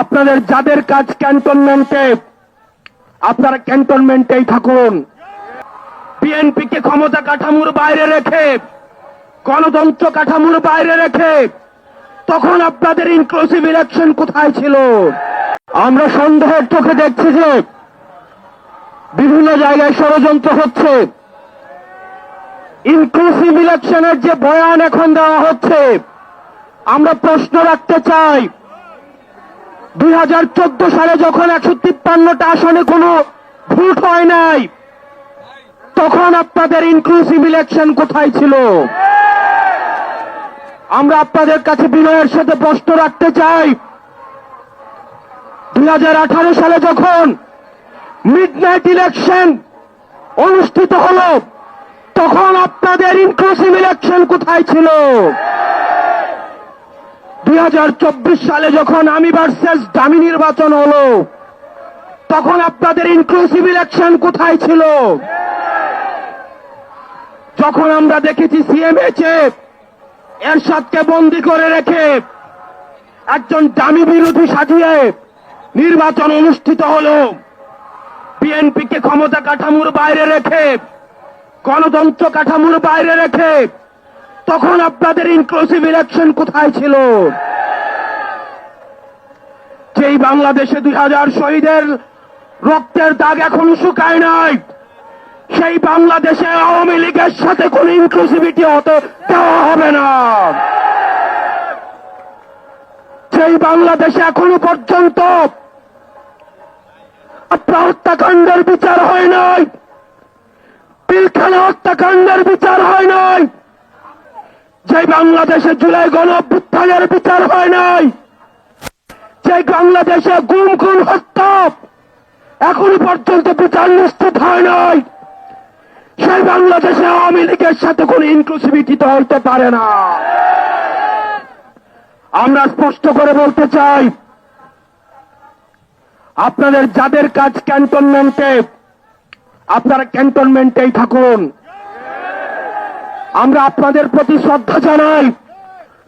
আপনাদের যাদের কাজ ক্যান্টনমেন্টে, আপনারা ক্যান্টনমেন্টেই থাকুন। বিএনপিকে ক্ষমতা কাঠামোর বাইরে রেখে, গণতন্ত্র কাঠামোর বাইরে রেখে তখন আপনাদের ইনক্লুসিভ ইলেকশন কোথায় ছিল? আমরা সন্দেহের চোখে দেখছি যে বিভিন্ন জায়গায় ষড়যন্ত্র হচ্ছে। ইনক্লুসিভ ইলেকশনের যে বয়ান এখন দেওয়া হচ্ছে, আমরা প্রশ্ন রাখতে চাই, 2014 সালে যখন 153টা আসনে কোনো ভোট হয় নাই, তখন আপনাদের ইনক্লুসিভ ইলেকশন কোথায় ছিল? আমরা আপনাদের কাছে বিনয়ের সাথে প্রশ্ন রাখতে চাই, 2018 সালে যখন মিডনাইট ইলেকশন অনুষ্ঠিত হলো, তখন আপনাদের ইনক্লুসিভ ইলেকশন কোথায় ছিল? 2024 সালে যখন আমি ভার্সেস ডামি নির্বাচন হলো, তখন আপনাদের ইনক্লুসিভ ইলেকশন কোথায় ছিল? যখন আমরা দেখেছি সিএমএইচে এরশাদকে বন্দী করে রেখে একজন ডামি বিরোধী সাজিয়ে নির্বাচন অনুষ্ঠিত হলো, বিএনপিকে ক্ষমতা কাঠামোর বাইরে রেখে, গণতন্ত্র কাঠামোর বাইরে রেখে তখন আপনাদের ইনক্লুসিভ ইলেকশন কোথায় ছিল? যেই বাংলাদেশে 2000 শহীদের রক্তের দাগ এখনো শুকায় নাই, সেই বাংলাদেশে আওয়ামী লীগের সাথে কোন ইনক্লুসিভিটি হতে দেওয়া হবে না। সেই বাংলাদেশে এখনো পর্যন্ত হত্যাকাণ্ডের বিচার হয় নাই, পিলখানা হত্যাকাণ্ডের বিচার হয় নাই, যে বাংলাদেশে জুলাই গণঅভ্যুত্থানের বিচার হয় নাই, যে বাংলাদেশে গুম খুন হত্যা এখনো পর্যন্ত বিচার নিশ্চিত হয় নাই, সেই বাংলাদেশে আওয়ামী লীগের সাথে কোন ইনক্লুসিভিটি তো হইতে পারে না। আমরা স্পষ্ট করে বলতে চাই, আপনাদের যাদের কাজ ক্যান্টনমেন্টে, আপনারা ক্যান্টনমেন্টেই থাকুন। আমরা আপনাদের প্রতি শ্রদ্ধা জানাই,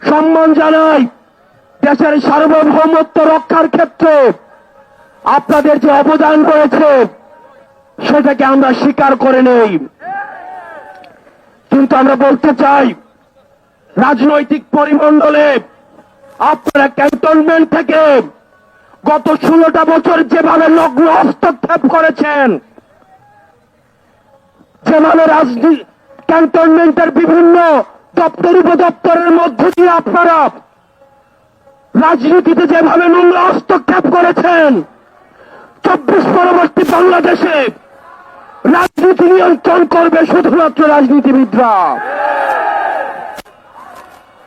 সম্মান জানাই। দেশের সার্বভৌমত্ব রক্ষার ক্ষেত্রে আপনাদের যে অবদান রয়েছে, সেটাকে আমরা স্বীকার করে নেই। কিন্তু আমরা বলতে চাই, রাজনৈতিক পরিমণ্ডলে আপনারা ক্যান্টনমেন্ট থেকে গত 16টা বছর যেভাবে নগ্ন হস্তক্ষেপ করেছেন, যেভাবে ক্যান্টনমেন্টের বিভিন্ন দপ্তর উপদপ্তরের মধ্য দিয়ে আপনারা রাজনীতিতে যেভাবে নোংরা হস্তক্ষেপ করেছেন, 24 পরবর্তী বাংলাদেশে রাজনীতি নিয়ন্ত্রণ করবে শুধুমাত্র রাজনীতিবিদরা।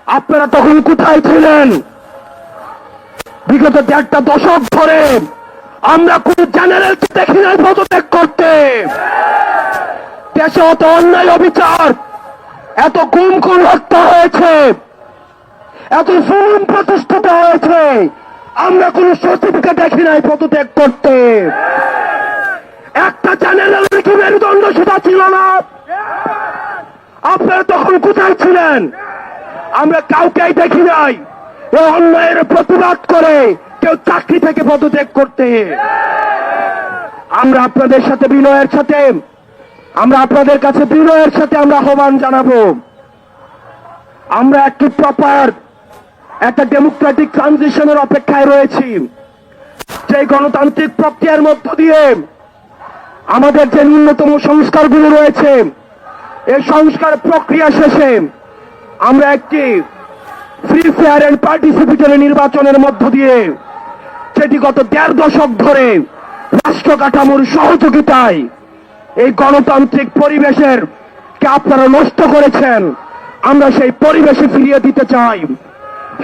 আপনারা তখন কোথায় ছিলেন? বিগত 1.5 দশক ধরে আমরা কোন জেনারেলকে দেখি নাই পদত্যাগ করতে। দেশে অত অন্যায় অবিচার, এত গুম খুন হত্যা হয়েছে, এত জুলুম প্রতিষ্ঠিত হয়েছে, আমরা কোন সচিবকে দেখি নাই পদত্যাগ করতে। একটা জেনারেলের কি মেরুদণ্ড সেটা ছিল না? আপনারা তখন কোথায় ছিলেন? আমরা কাউকেই দেখি নাই এই অন্যায়ের প্রতিবাদ করে কেউ চাকরি থেকে পদত্যাগ করতে। আমরা আপনাদের সাথে বিনয়ের সাথে, আমরা আপনাদের কাছে বিনয়ের সাথে আমরা আহ্বান জানাবো, আমরা একটি প্রপার একটা ডেমোক্রেটিক ট্রানজিশনের অপেক্ষায় রয়েছি। যে গণতান্ত্রিক প্রক্রিয়ার মধ্য দিয়ে আমাদের যে ন্যূনতম সংস্কারগুলো রয়েছে, এই সংস্কার প্রক্রিয়া শেষে আমরা একটি ফ্রি ফেয়ার এন্ড পার্টিসিপেটরি নির্বাচনের মধ্য দিয়ে, যেটি গত 1.5 দশক ধরে রাষ্ট্র কাঠামোর সহযোগিতায় এই গণতান্ত্রিক পরিবেশের কে আপনারা নষ্ট করেছেন, আমরা সেই পরিবেশে ফিরিয়ে দিতে চাই।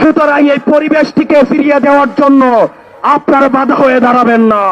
সুতরাং এই পরিবেশটিকে ফিরিয়ে দেওয়ার জন্য আপনারা বাধা হয়ে দাঁড়াবেন না।